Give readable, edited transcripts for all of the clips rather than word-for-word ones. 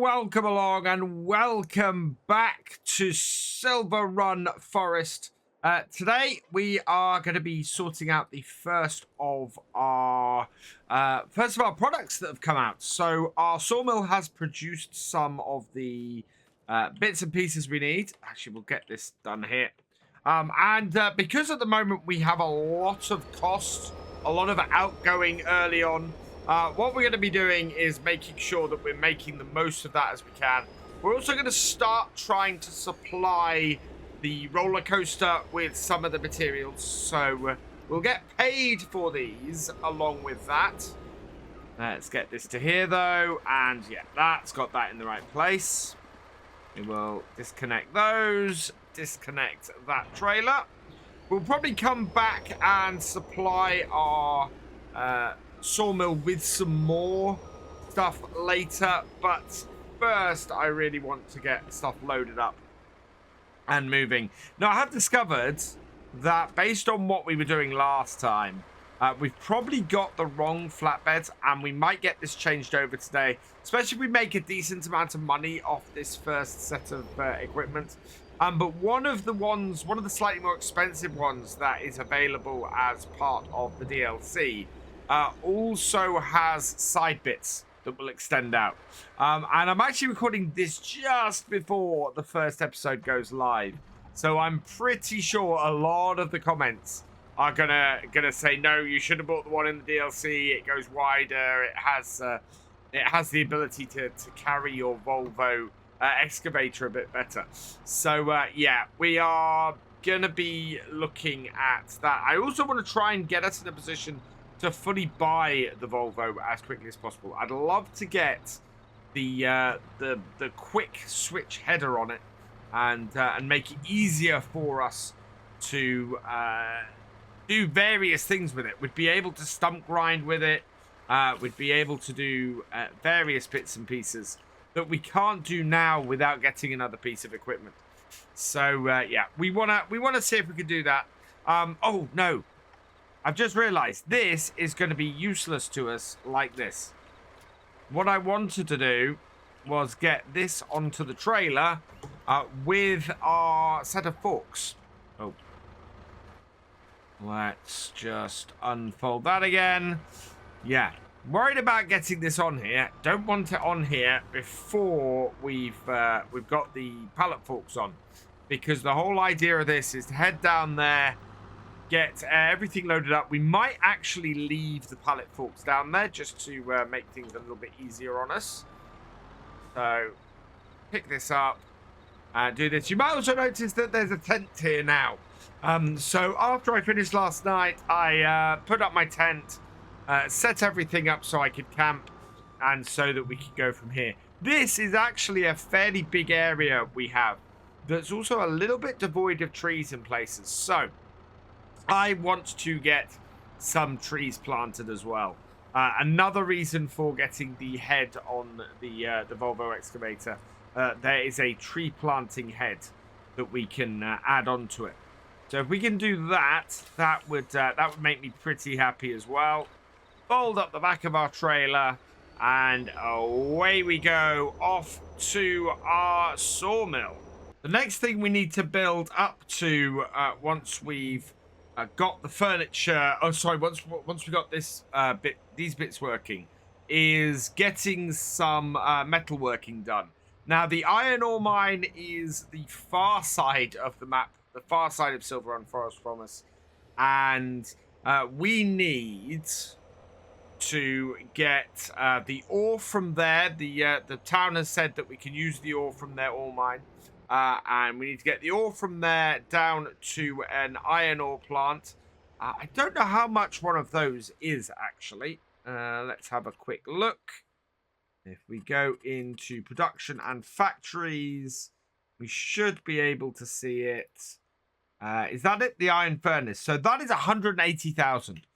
welcome along and welcome back to Silverrun Forest. Today we are going to be sorting out the first of our products that have come out. So our sawmill has produced some of the bits and pieces we need. Actually, we'll get this done here. Because at the moment we have a lot of cost, a lot of outgoing early on, what we're going to be doing is making sure that we're making the most of that as we can. We're also going to start trying to supply the roller coaster with some of the materials. So we'll get paid for these along with that. Let's get this to here though. And yeah, that's got that in the right place. We will disconnect those, disconnect that trailer. We'll probably come back and supply our sawmill with some more stuff later, but first I really want to get stuff loaded up and moving. Now I have discovered that based on what we were doing last time, we've probably got the wrong flatbeds, and we might get this changed over today, especially if we make a decent amount of money off this first set of equipment. But one of the slightly more expensive ones that is available as part of the DLC also has side bits that will extend out. And I'm actually recording this just before the first episode goes live. So I'm pretty sure a lot of the comments are gonna say, no, you should have bought the one in the DLC. It goes wider. It has the ability to carry your Volvo excavator a bit better. So yeah, we are gonna be looking at that. I also want to try and get us in a position to fully buy the Volvo as quickly as possible. I'd love to get the quick switch header on it and make it easier for us to do various things with it. We'd be able to stump grind with it. We'd be able to do various bits and pieces that we can't do now without getting another piece of equipment. So yeah, we wanna see if we can do that. Oh no, I've just realized this is going to be useless to us like this. What I wanted to do was get this onto the trailer with our set of forks. Oh, let's just unfold that again. Yeah, worried about getting this on here. Don't want it on here before we've got the pallet forks on, because the whole idea of this is to head down there, get everything loaded up. We might actually leave the pallet forks down there just to make things a little bit easier on us. So pick this up and do this. You might also notice that there's a tent here now. So after I finished last night, I put up my tent, set everything up so I could camp, and so that we could go from here. This is actually a fairly big area we have that's also a little bit devoid of trees in places. So I want to get some trees planted as well. Another reason for getting the head on the Volvo excavator, there is a tree planting head that we can add onto it. So if we can do that, that would make me pretty happy as well. Fold up the back of our trailer, and away we go off to our sawmill. The next thing we need to build up to once we've got the furniture, once we got this these bits working, is getting some metalworking done. Now the iron ore mine is the far side of the map, the far side of Silverrun Forest from us, and we need to get the ore from there. The town has said that we can use the ore from their ore mine. And we need to get the ore from there down to an iron ore plant. I don't know how much one of those is, actually. Let's have a quick look. If we go into production and factories, we should be able to see it. Is that it? The iron furnace. So that is 180,000.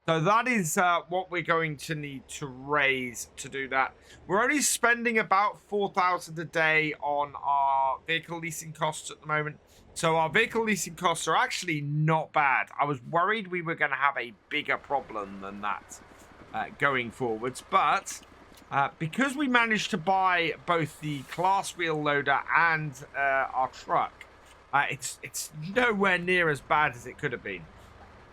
So that is what we're going to need to raise to do that. We're only spending about 4,000 a day on our vehicle leasing costs at the moment. So our vehicle leasing costs are actually not bad. I was worried we were going to have a bigger problem than that going forwards. But Because we managed to buy both the class wheel loader and our truck, it's nowhere near as bad as it could have been.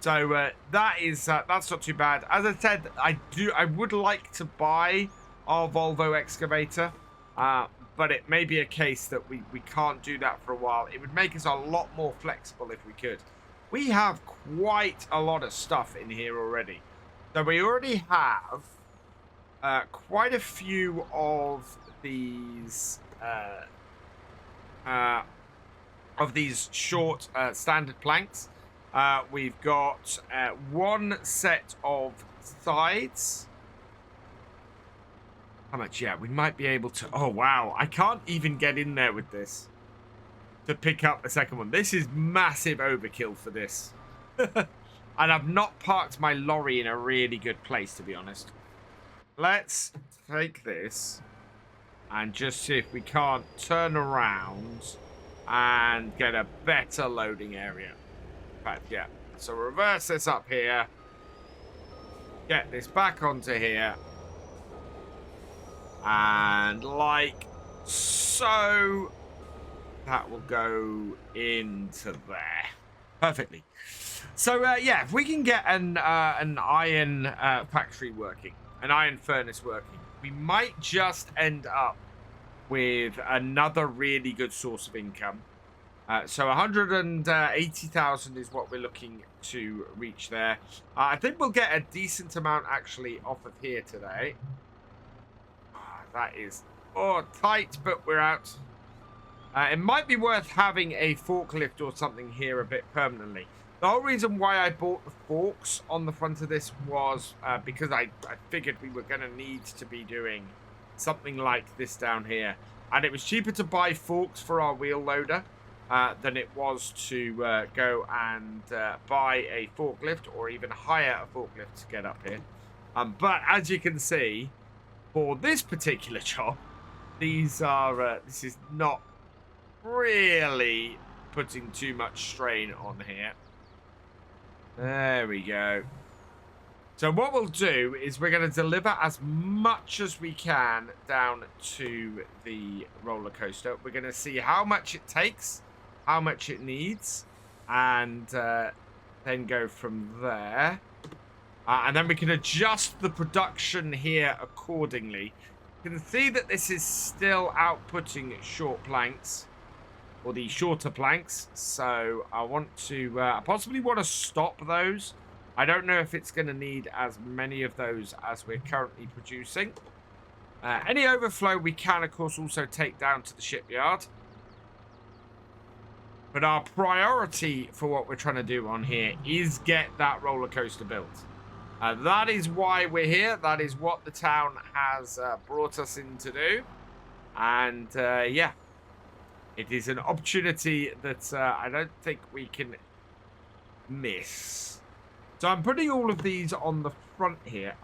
So that's not too bad. As I said, I would like to buy our Volvo excavator, but it may be a case that we can't do that for a while. It would make us a lot more flexible if we could. We have quite a lot of stuff in here already. So we already have quite a few of these short standard planks. We've got one set of sides. How much? Yeah, we might be able to... Oh, wow. I can't even get in there with this to pick up the second one. This is massive overkill for this. And I've not parked my lorry in a really good place, to be honest. Let's take this and just see if we can't turn around and get a better loading area. In fact, yeah. So reverse this up here. Get this back onto here. And like so, that will go into there perfectly. So yeah, if we can get an iron factory working, an iron furnace working, we might just end up with another really good source of income. So 180,000 is what we're looking to reach there. I think we'll get a decent amount actually off of here today. That is tight, but we're out. It might be worth having a forklift or something here a bit permanently. The whole reason why I bought the forks on the front of this was because I figured we were going to need to be doing something like this down here. And it was cheaper to buy forks for our wheel loader than it was to go and buy a forklift or even hire a forklift to get up here. But as you can see, for this particular job, this is not really putting too much strain on here. There we go. So what we'll do is we're going to deliver as much as we can down to the roller coaster. We're going to see how much it takes, how much it needs, and then go from there. And then we can adjust the production here accordingly. You can see that this is still outputting short planks, or the shorter planks. So I want to, I possibly want to stop those. I don't know if it's going to need as many of those as we're currently producing. Any overflow we can, of course, also take down to the shipyard. But our priority for what we're trying to do on here is get that roller coaster built. That is why we're here. That is what the town has brought us in to do. And yeah, it is an opportunity that I don't think we can miss. So I'm putting all of these on the front here.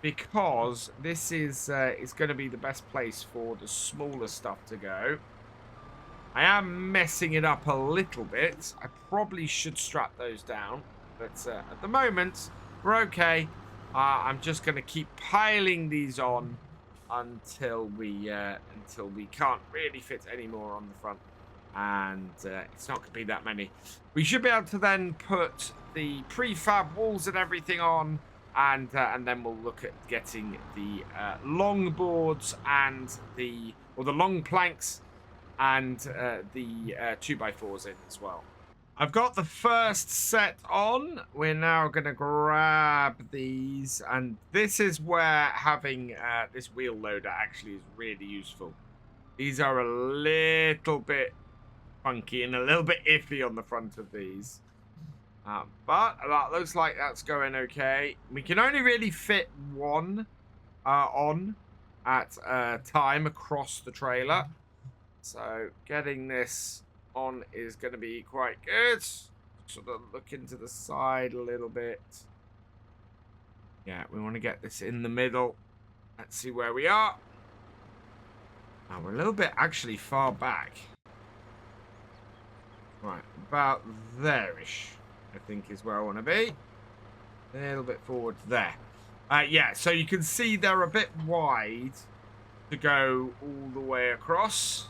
Because this is going to be the best place for the smaller stuff to go. I am messing it up a little bit. I probably should strap those down. But at the moment, we're okay. I'm just going to keep piling these on until we can't really fit any more on the front. And it's not going to be that many. We should be able to then put the prefab walls and everything on. And then we'll look at getting the long boards and the long planks and the 2x4s in as well. I've got the first set on. We're now going to grab these. And this is where having this wheel loader actually is really useful. These are a little bit funky and a little bit iffy on the front of these. But that looks like that's going okay. We can only really fit one on at a time across the trailer. So getting this on is going to be quite good. Sort of look into the side a little bit. Yeah, we want to get this in the middle. Let's see where we are. Now we're a little bit actually far back. Right, about there-ish, I think is where I want to be. A little bit forward there. Yeah, so you can see they're a bit wide to go all the way across.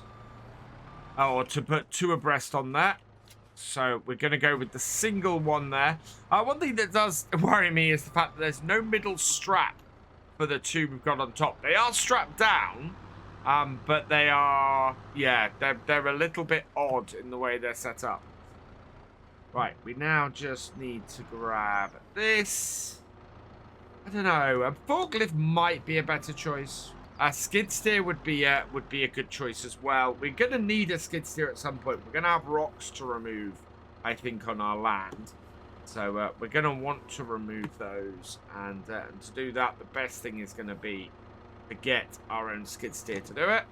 Or to put 2 abreast on there. So we're going to go with the single one there. One thing that does worry me is the fact that there's no middle strap for the 2 we've got on top. They are strapped down, but they are, yeah, they're a little bit odd in the way they're set up. Right, we now just need to grab this. I don't know, a forklift might be a better choice. A skid steer would be a good choice as well. We're going to need a skid steer at some point. We're going to have rocks to remove, I think, on our land. So we're going to want to remove those. And to do that, the best thing is going to be to get our own skid steer to do it.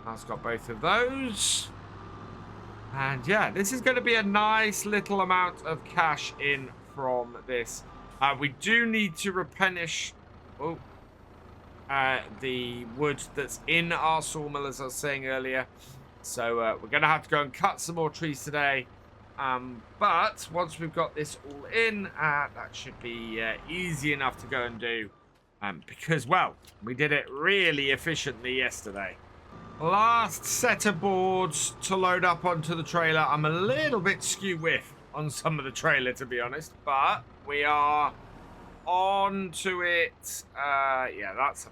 I've got both of those. And yeah, this is going to be a nice little amount of cash in from this. We do need to replenish... Oh. The wood that's in our sawmill, as I was saying earlier. So we're going to have to go and cut some more trees today. But once we've got this all in, that should be easy enough to go and do. Because, well, we did it really efficiently yesterday. Last set of boards to load up onto the trailer. I'm a little bit skew-whiff on some of the trailer, to be honest. But we are... on to it. Yeah, that's a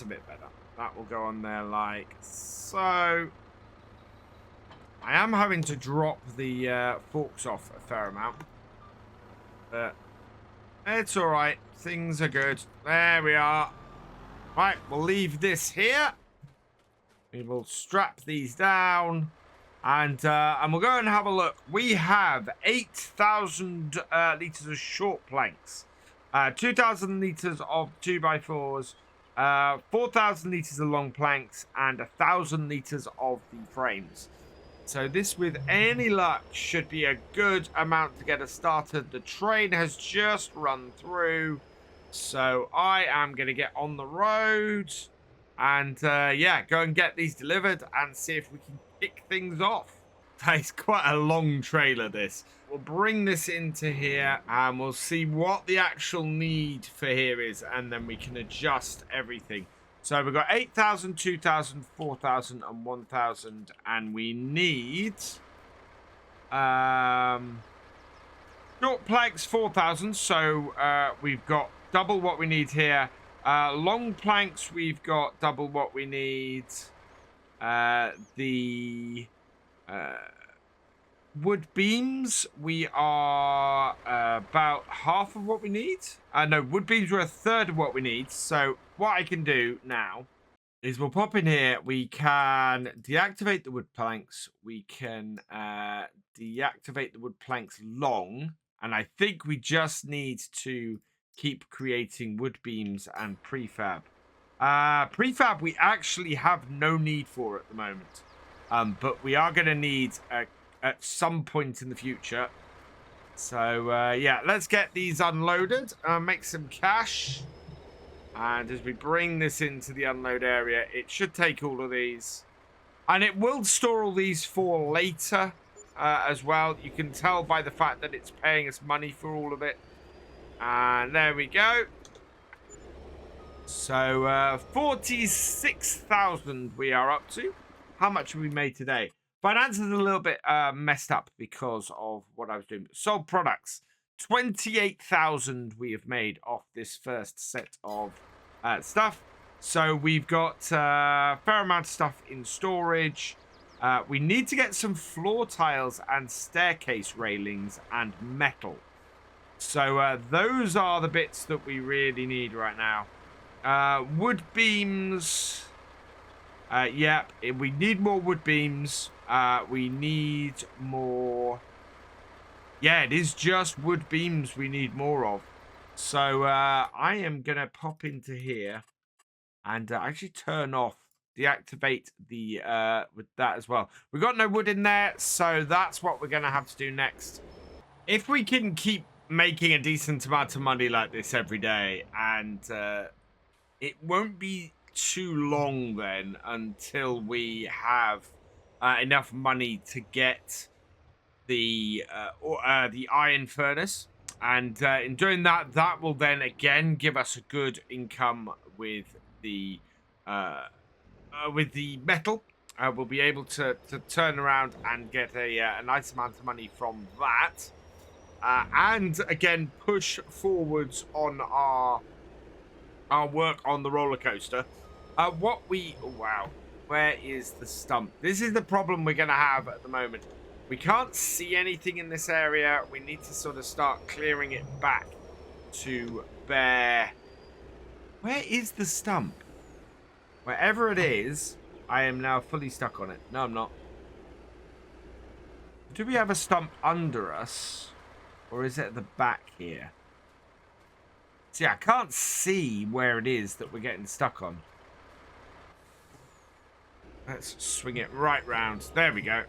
bit better. That will go on there like so. I am having to drop the forks off a fair amount, but it's all right. Things are good. There we are. Right, we'll leave this here. We will strap these down. And we'll go and have a look. We have 8,000 litres of short planks. 2,000 litres of 2x4s, 4,000 litres of long planks, and 1,000 litres of the frames. So this, with any luck, should be a good amount to get us started. The train has just run through, so I am going to get on the road and, yeah, go and get these delivered and see if we can kick things off. It's quite a long trailer, this. We'll bring this into here and we'll see what the actual need for here is, and then we can adjust everything. So we've got 8,000, 2,000, 4,000 and 1,000, and we need short planks 4,000, so we've got double what we need here. Long planks, we've got double what we need. Wood beams, we are about half of what we need. No, wood beams were a third of what we need. So what I can do now is we'll pop in here. We can deactivate the wood planks. We can deactivate the wood planks long. And I think we just need to keep creating wood beams and prefab. Prefab we actually have no need for at the moment. But we are going to need at some point in the future. So, yeah, let's get these unloaded, make some cash. And as we bring this into the unload area, it should take all of these. And it will store all these for later as well. You can tell by the fact that it's paying us money for all of it. And there we go. So, 46,000 we are up to. How much have we made today? Finance is a little bit messed up because of what I was doing. Sold products. 28,000 we have made off this first set of stuff. So we've got a fair amount of stuff in storage. We need to get some floor tiles and staircase railings and metal. So those are the bits that we really need right now. Wood beams. Yeah, we need more wood beams. We need more. Yeah, it is just wood beams we need more of. So I am going to pop into here and actually turn off, deactivate the with that as well. We've got no wood in there, so that's what we're going to have to do next. If we can keep making a decent amount of money like this every day, and it won't be too long then until we have enough money to get the iron furnace. And in doing that, that will then again give us a good income with the metal. We'll be able to turn around and get a nice amount of money from that. And again, push forwards on our work on the roller coaster. Wow, where is the stump? This is the problem we're going to have at the moment. We can't see anything in this area. We need to sort of start clearing it back to bear. Where is the stump? Wherever it is, I am now fully stuck on it. No, I'm not. Do we have a stump under us? Or is it at the back here? See, I can't see where it is that we're getting stuck on. Let's swing it right round. There we go.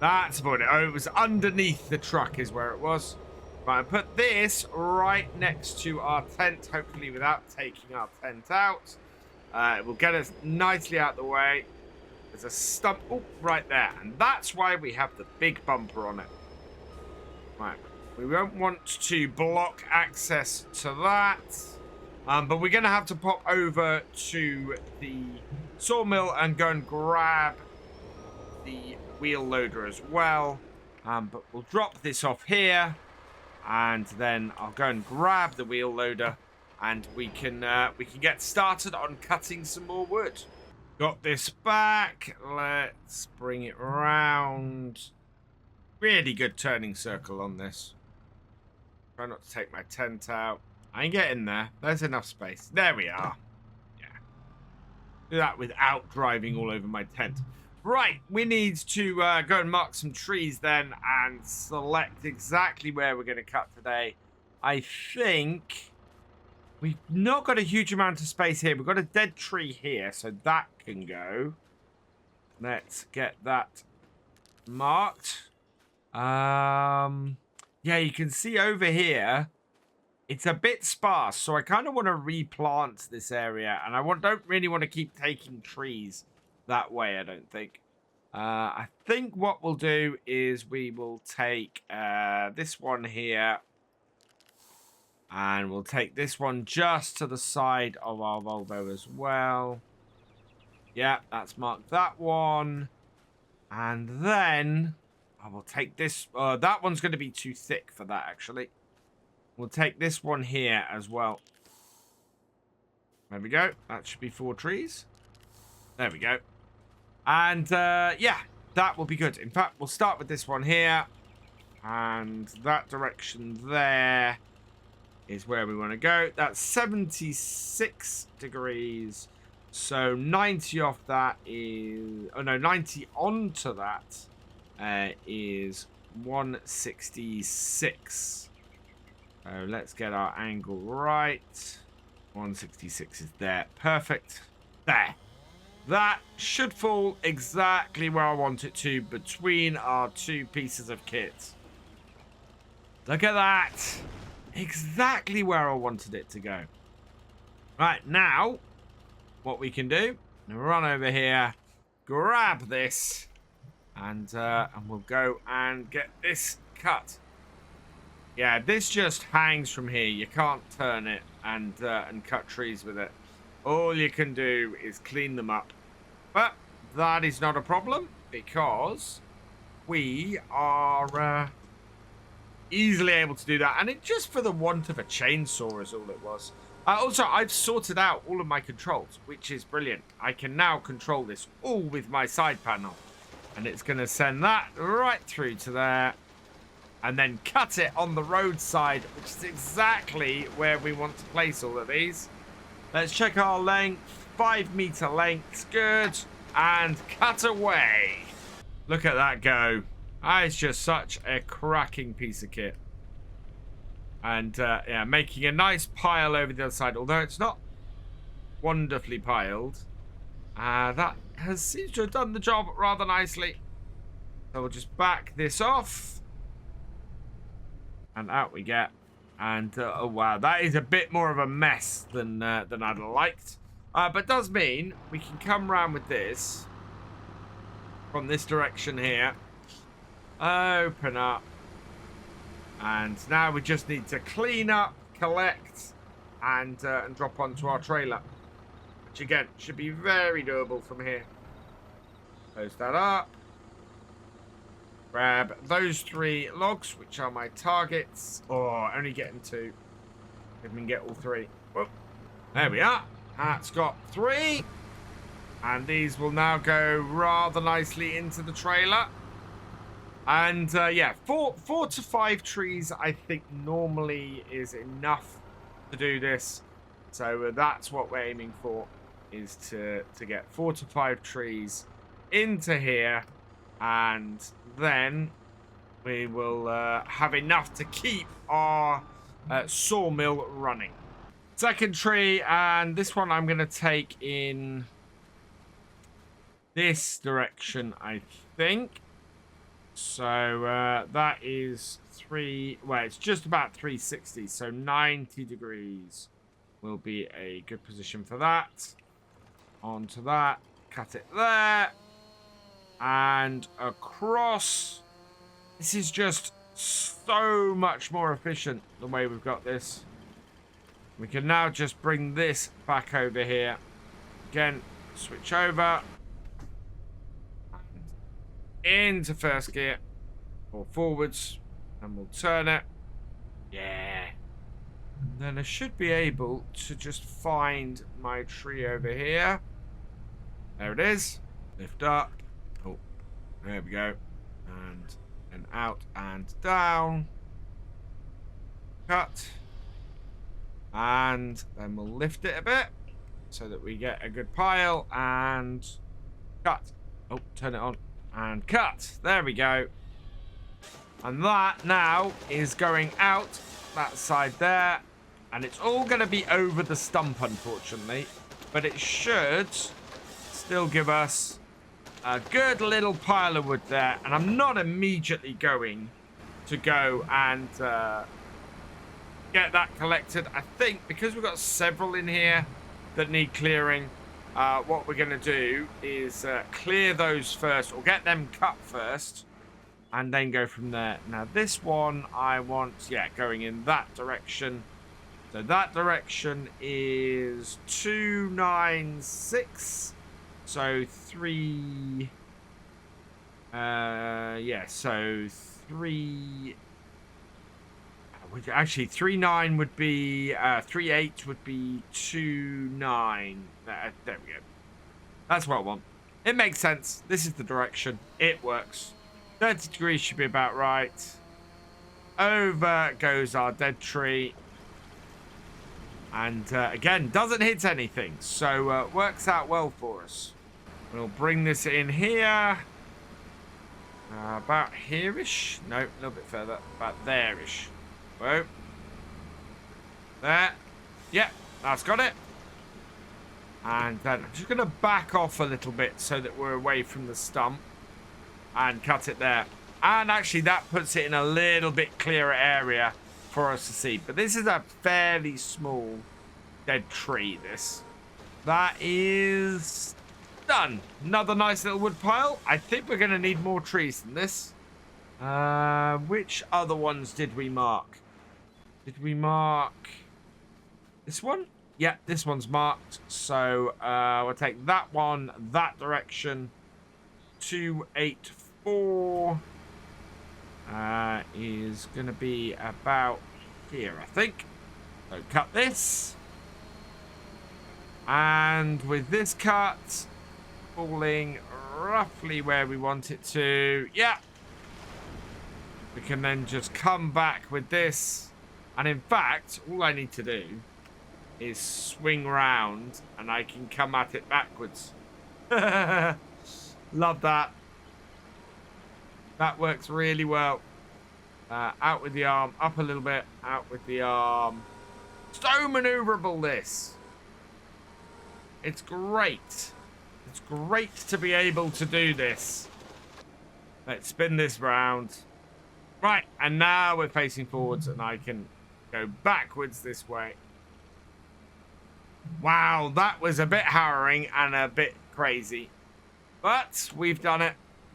That's about it. Oh, it was underneath the truck is where it was. Right, put this right next to our tent, hopefully without taking our tent out. It will get us nicely out of the way. There's a stump right there. And that's why we have the big bumper on it. Right. We won't want to block access to that. But we're going to have to pop over to the sawmill and go and grab the wheel loader as well. But we'll drop this off here. And then I'll go and grab the wheel loader. And we can get started on cutting some more wood. Got this back. Let's bring it round. Really good turning circle on this. Try not to take my tent out. I ain't getting there. There's enough space. There we are. Yeah. Do that without driving all over my tent. Right, we need to go and mark some trees then and select exactly where we're going to cut today. I think we've not got a huge amount of space here. We've got a dead tree here, so that can go. Let's get that marked. Yeah, you can see over here, it's a bit sparse, so I kind of want to replant this area, and I don't really want to keep taking trees that way, I don't think. I think what we'll do is we will take this one here, and we'll take this one just to the side of our Volvo as well. Yeah, that's marked that one. And then I will take this. That one's going to be too thick for that, actually. We'll take this one here as well. There we go. That should be 4 trees. There we go. And, yeah, that will be good. In fact, we'll start with this one here. And that direction there is where we want to go. That's 76 degrees. So 90 off that is... Oh, no, 90 onto that is 166. So let's get our angle right. 166 is there. Perfect. There. That should fall exactly where I want it to, between our 2 pieces of kit. Look at that. Exactly where I wanted it to go. Right, now, what we can do, run over here, grab this, and we'll go and get this cut. Yeah, this just hangs from here. You can't turn it and cut trees with it. All you can do is clean them up. But that is not a problem, because we are easily able to do that. And it just for the want of a chainsaw is all it was. Also, I've sorted out all of my controls, which is brilliant. I can now control this all with my side panel. And it's going to send that right through to there. And then cut it on the roadside, which is exactly where we want to place all of these. Let's check our length. 5 meter length. Good. And cut away. Look at that go. That is just such a cracking piece of kit. And, yeah, making a nice pile over the other side. Although it's not wonderfully piled. That seems to have done the job rather nicely. So we'll just back this off. And out we get. And, oh, wow. That is a bit more of a mess than I'd have liked. But does mean we can come round with this. From this direction here. Open up. And now we just need to clean up, collect, and drop onto our trailer. Which, again, should be very doable from here. Close that up. Grab those 3 logs, which are my targets. Oh, only getting 2. If we can get all 3. Whoop. There we are. That's got 3. And these will now go rather nicely into the trailer. And, yeah, 4 to 5 trees, I think, normally is enough to do this. So that's what we're aiming for, is to get 4 to 5 trees into here. And then we will have enough to keep our sawmill running. Second tree, and this one I'm going to take in this direction, I think. So that is 3, well, it's just about 360, so 90 degrees will be a good position for that. Onto that, cut it there, and across. This is just so much more efficient the way we've got this. We can now just bring this back over here. Again, switch over. Into first gear. Or forwards. And we'll turn it. Yeah. And then I should be able to just find my tree over here. There it is. Lift up. Oh, there we go. And out and down. Cut. And then we'll lift it a bit so that we get a good pile and cut. Oh, turn it on and cut. There we go. And that now is going out that side there. And it's all going to be over the stump, unfortunately. But it should still give us a good little pile of wood there. And I'm not immediately going to go and get that collected. I think because we've got several in here that need clearing, what we're going to do is clear those first, or get them cut first, and then go from there. Now this one I want, yeah, going in that direction. So that direction is 296. So 3. Yeah, so 3. Actually, 39 would be 38 would be 29. There we go. That's what I want. It makes sense. This is the direction. It works. 30 degrees should be about right. Over goes our dead tree. And again, doesn't hit anything. So works out well for us. We'll bring this in here. About here-ish. No, a little bit further. About there-ish. Whoa. There. Yep, that's got it. And then I'm just going to back off a little bit so that we're away from the stump. And cut it there. And actually that puts it in a little bit clearer area for us to see. But this is a fairly small dead tree, this. That is done. Another nice little wood pile. I think we're going to need more trees than this. Which other ones did we mark? Did we mark this one? Yeah, this one's marked. So we'll take that one that direction. 284 is going to be about here, I think. So cut this. And with this cut falling roughly where we want it to. Yeah. We can then just come back with this. And in fact, all I need to do is swing round and I can come at it backwards. Love that. That works really well. Out with the arm, up a little bit, out with the arm. So maneuverable, this. It's great. It's great to be able to do this. Let's spin this round. Right, and now we're facing forwards and I can go backwards this way. Wow, that was a bit harrowing and a bit crazy. But we've done it.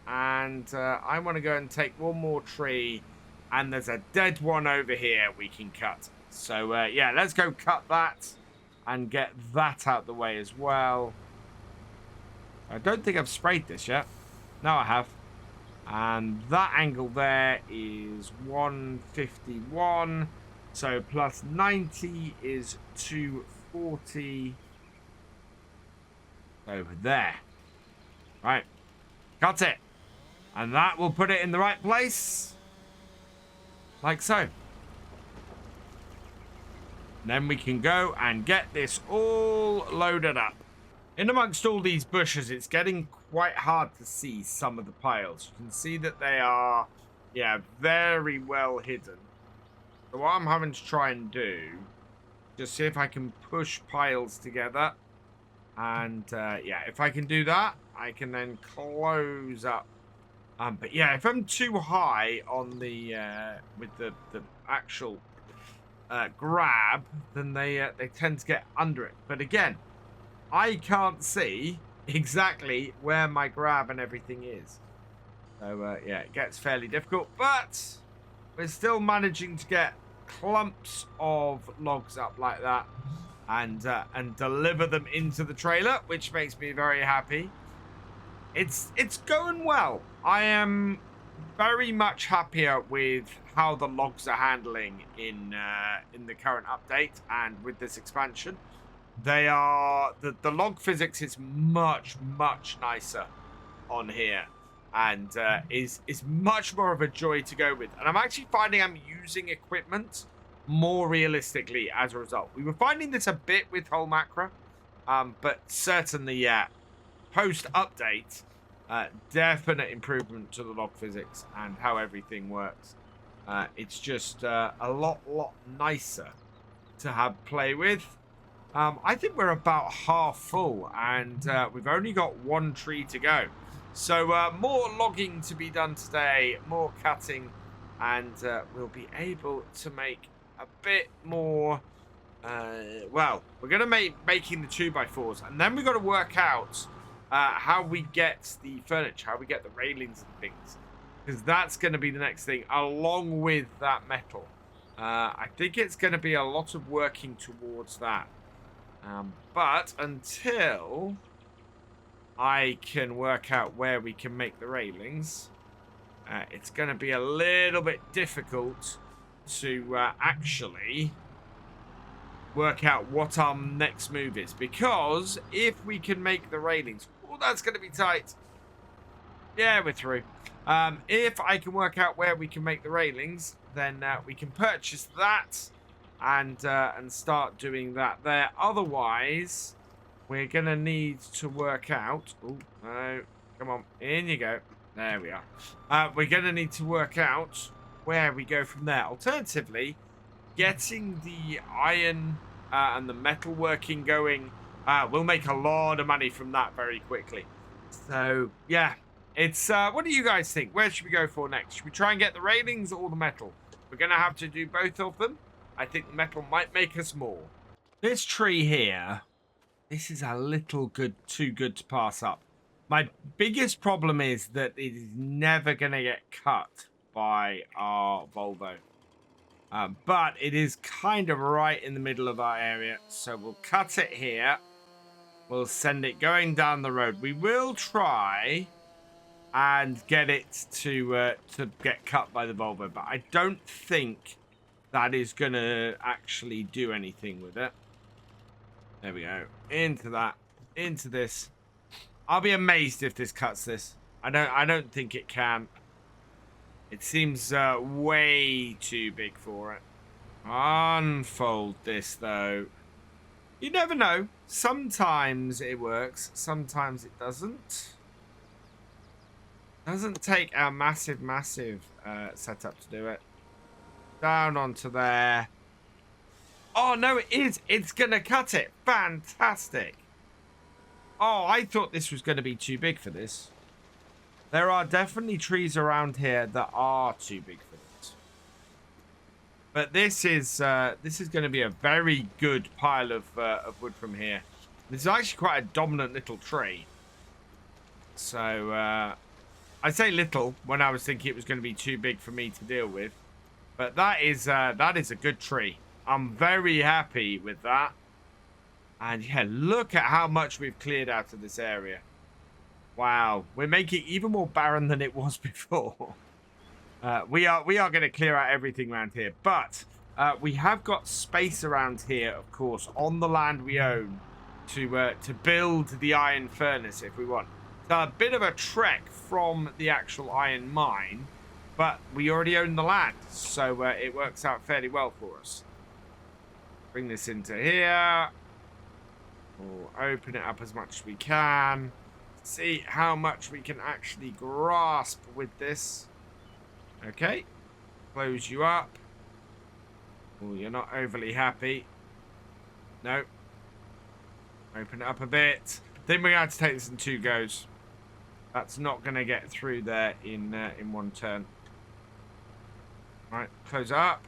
And I want to go and take one more tree And there's a dead one over here we can cut. So, yeah, let's go cut that and get that out the way as well. I don't think I've sprayed this yet. No, I have. And that angle there is 151. So plus 90 is 240 over there. Right. Cut it. And that will put it in the right place. Like so. And then we can go and get this all loaded up. In amongst all these bushes, it's getting quite hard to see some of the piles. You can see that they are, yeah, very well hidden. So what I'm having to try and do, just see if I can push piles together. And, yeah, if I can do that, I can then close up. But yeah, if I'm too high on the, with the actual grab, then they tend to get under it. But again, I can't see exactly where my grab and everything is. So, yeah, it gets fairly difficult. But we're still managing to get clumps of logs up like that and deliver them into the trailer, which makes me very happy. It's going well. I am very much happier with how the logs are handling in the current update and with this expansion. They are the log physics is much nicer on here, and is much more of a joy to go with. And I'm actually finding I'm using equipment more realistically as a result. We were finding this a bit with whole macro, but certainly, yeah, post update, definite improvement to the log physics and how everything works. It's just a lot nicer to have play with. I think we're about half full, and we've only got one tree to go. So more logging to be done today, more cutting, and we'll be able to make a bit more. Well, we're going to making the 2x4s, and then we've got to work out how we get the furniture, how we get the railings and things, because that's going to be the next thing, along with that metal. I think it's going to be a lot of working towards that. But until I can work out where we can make the railings, it's going to be a little bit difficult to actually work out what our next move is. Because if we can make the railings, oh, that's going to be tight. Yeah, we're through. If I can work out where we can make the railings, then we can purchase that and start doing that there. Otherwise, we're gonna need to work out. Oh no! Come on, in you go. There we are. We're gonna need to work out where we go from there. Alternatively, getting the iron and the metal working going, we'll make a lot of money from that very quickly. So yeah, it's what do you guys think? Where should we go for next? Should we try and get the railings or the metal? We're gonna have to do both of them. I think the metal might make us more. This tree here, this is a little too good to pass up. My biggest problem is that it is never going to get cut by our Volvo. But it is kind of right in the middle of our area. So we'll cut it here. We'll send it going down the road. We will try and get it to get cut by the Volvo. But I don't think that is going to actually do anything with it. There we go. Into that. Into this. I'll be amazed if this cuts this. I don't think it can. It seems way too big for it. Unfold this, though. You never know. Sometimes it works. Sometimes it doesn't. Doesn't take a massive setup to do it. Down onto there. Oh, no, it is. It's going to cut it. Fantastic. Oh, I thought this was going to be too big for this. There are definitely trees around here that are too big for it. But this is going to be a very good pile of wood from here. This is actually quite a dominant little tree. So, I say little when I was thinking it was going to be too big for me to deal with. But that is a good tree. I'm very happy with that. And yeah, look at how much we've cleared out of this area. Wow, we're making it even more barren than it was before. We are going to clear out everything around here, but we have got space around here, of course, on the land we own to build the iron furnace if we want. It's a bit of a trek from the actual iron mine, but we already own the land, so it works out fairly well for us. Bring this into here. We'll open it up as much as we can. See how much we can actually grasp with this. Okay. Close you up. Oh, you're not overly happy. No. Open it up a bit. Then we're going to have to take this in 2 goes. That's not going to get through there in 1 turn. Right, close it up.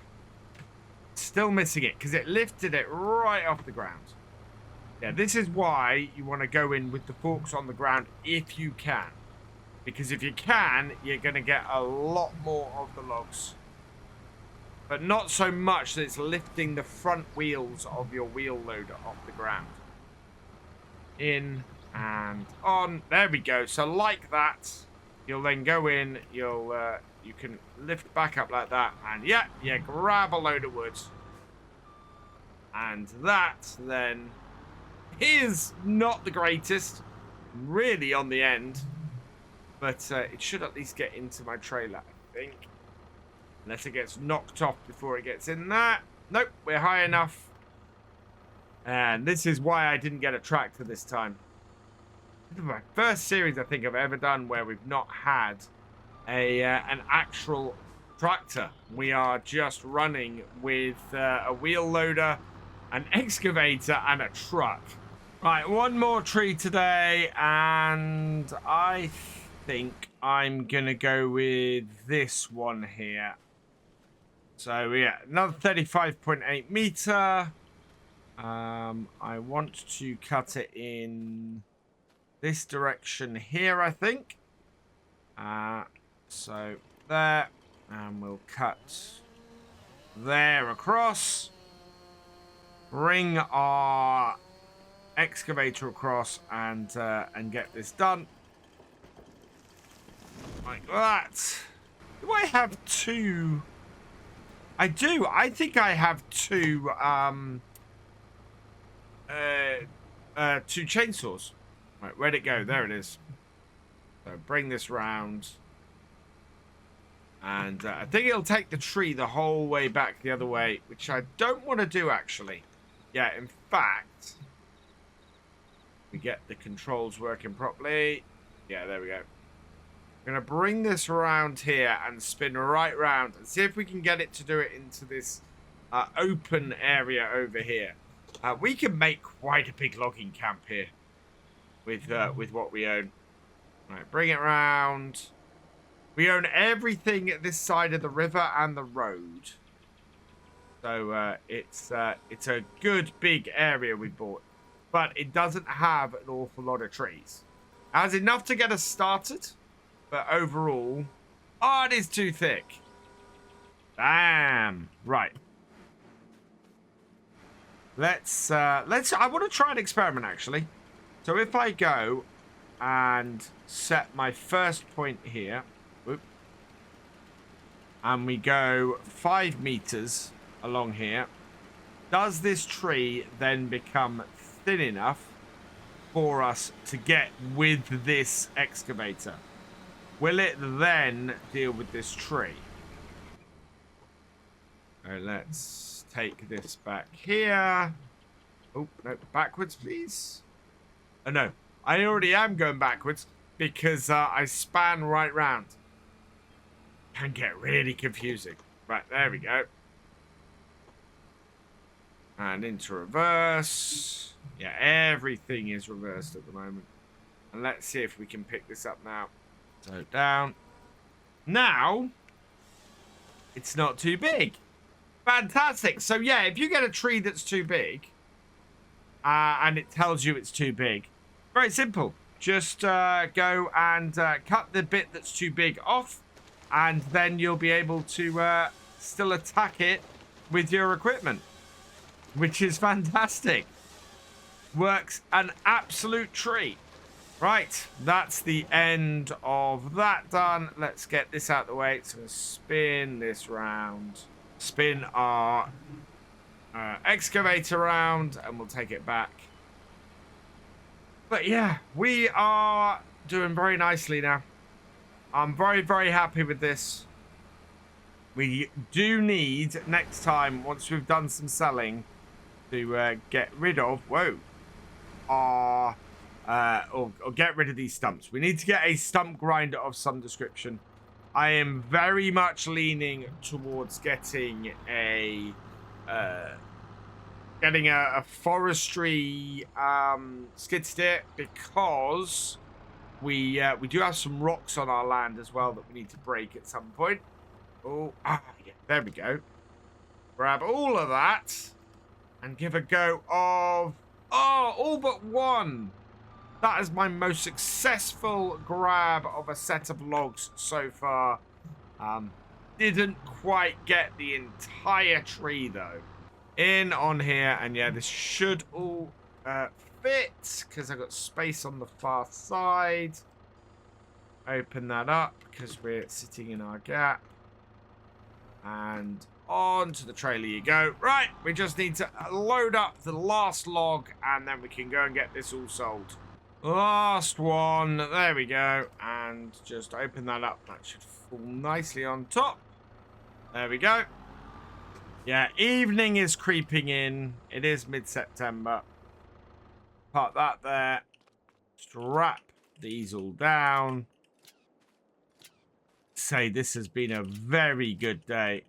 Still missing it because it lifted it right off the ground. Yeah, this is why you want to go in with the forks on the ground if you can. Because if you can, you're going to get a lot more of the logs. But not so much that it's lifting the front wheels of your wheel loader off the ground. In and on. There we go. So like that, you'll then go in, you can lift back up like that, and yeah, grab a load of wood. And that then is not the greatest, really, on the end. But it should at least get into my trailer, I think. Unless it gets knocked off before it gets in there. Nope, we're high enough. And this is why I didn't get a tractor this time. This is my first series I think I've ever done where we've not had an actual tractor. We are just running with a wheel loader, an excavator, and a truck. Right, 1 more tree today, and I think I'm gonna go with this one here. So yeah, another 35.8 meter. I want to cut it in this direction here, I think. So there, and we'll cut there across. Bring our excavator across and get this done. Like that. Do I have 2? I do. I think I have 2 2 chainsaws. Right, where'd it go? There it is. So bring this round. And I think it'll take the tree the whole way back the other way, which I don't want to do, actually. Yeah, in fact, we get the controls working properly. Yeah, there we go. We're going to bring this around here and spin right round and see if we can get it to do it into this open area over here. We can make quite a big logging camp here with what we own. Right, bring it round. We own everything at this side of the river and the road. So it's a good big area we bought. But it doesn't have an awful lot of trees. It has enough to get us started. But overall, oh, it is too thick. Damn. Right. Let's I want to try an experiment, actually. So if I go and set my first point here, whoop, and we go 5 meters along here, does this tree then become thin enough for us to get with this excavator? Will it then deal with this tree? Right, let's take this back here. Oh, no, backwards, please. Oh, no, I already am going backwards because I span right round. Can get really confusing. Right, there we go. And into reverse. Yeah, everything is reversed at the moment. And let's see if we can pick this up now. So down. Now, it's not too big. Fantastic. So yeah, if you get a tree that's too big, and it tells you it's too big, very simple. Just go and cut the bit that's too big off, and then you'll be able to still attack it with your equipment, which is fantastic. Works an absolute treat. Right, that's the end of that done. Let's get this out of the way. So spin this round. Spin our excavator around, and we'll take it back. But yeah, we are doing very nicely now. I'm very, very happy with this. We do need, next time, once we've done some selling, to get rid of, or get rid of these stumps. We need to get a stump grinder of some description. I am very much leaning towards getting a forestry skid steer, because we do have some rocks on our land as well that we need to break at some point. Yeah, there we go. Grab all of that and give a go of all but one. That is my most successful grab of a set of logs so far. Didn't quite get the entire tree though. In on here, and yeah, this should all fit, because I've got space on the far side. Open that up because we're sitting in our gap. And onto the trailer you go. Right, we just need to load up the last log, and then we can go and get this all sold. Last one, there we go, and just open that up. That should fall nicely on top. There we go. Yeah, evening is creeping in. It is mid-September. Park that there. Strap these all down. Say this has been a very good day.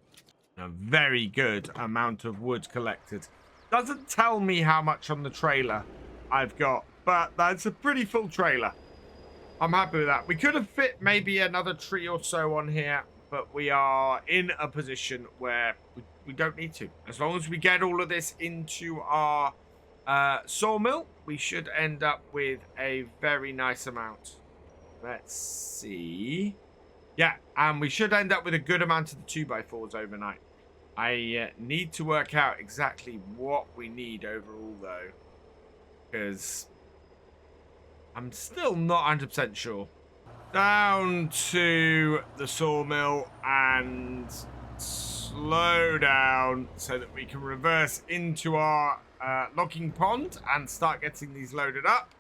A very good amount of wood collected. Doesn't tell me how much on the trailer I've got, but that's a pretty full trailer. I'm happy with that. We could have fit maybe another tree or so on here, but we are in a position where we don't need to. As long as we get all of this into our sawmill, we should end up with a very nice amount. Let's see. Yeah, and we should end up with a good amount of the 2x4s overnight. I need to work out exactly what we need overall, though, because I'm still not 100% sure. Down to the sawmill and slow down so that we can reverse into our logging pond and start getting these loaded up.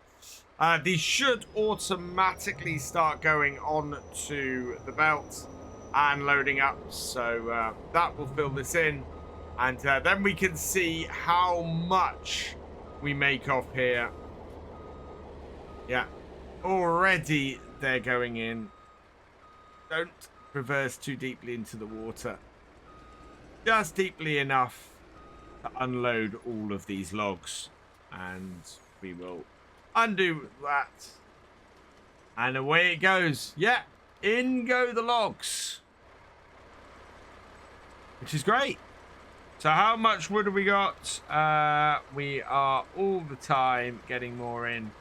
These should automatically start going on to the belt and loading up, so that will fill this in, and then we can see how much we make off here. Yeah, already they're going in. Don't reverse too deeply into the water, just deeply enough to unload all of these logs, and we will undo that, and away it goes. Yeah, in go the logs, which is great. So how much wood have we got? We are all the time getting more in,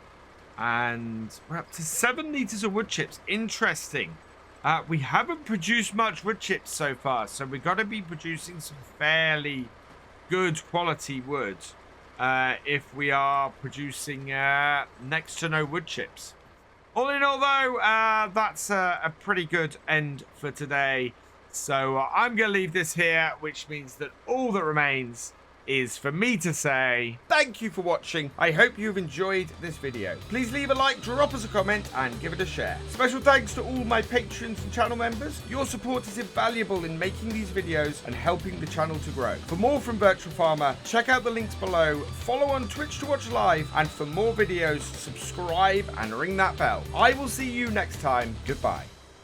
and we're up to 7 liters of wood chips. Interesting. We haven't produced much wood chips so far, so we've got to be producing some fairly good quality wood if we are producing next to no wood chips. All in all, though, that's a pretty good end for today. So I'm going to leave this here, which means that all that remains is for me to say thank you for watching. I hope you've enjoyed this video. Please leave a like, drop us a comment, and give it a share. Special thanks to all my patrons and channel members. Your support is invaluable in making these videos and helping the channel to grow. For more from Virtual Farmer, check out the links below, follow on Twitch to watch live, and for more videos, subscribe and ring that bell. I will see you next time. Goodbye.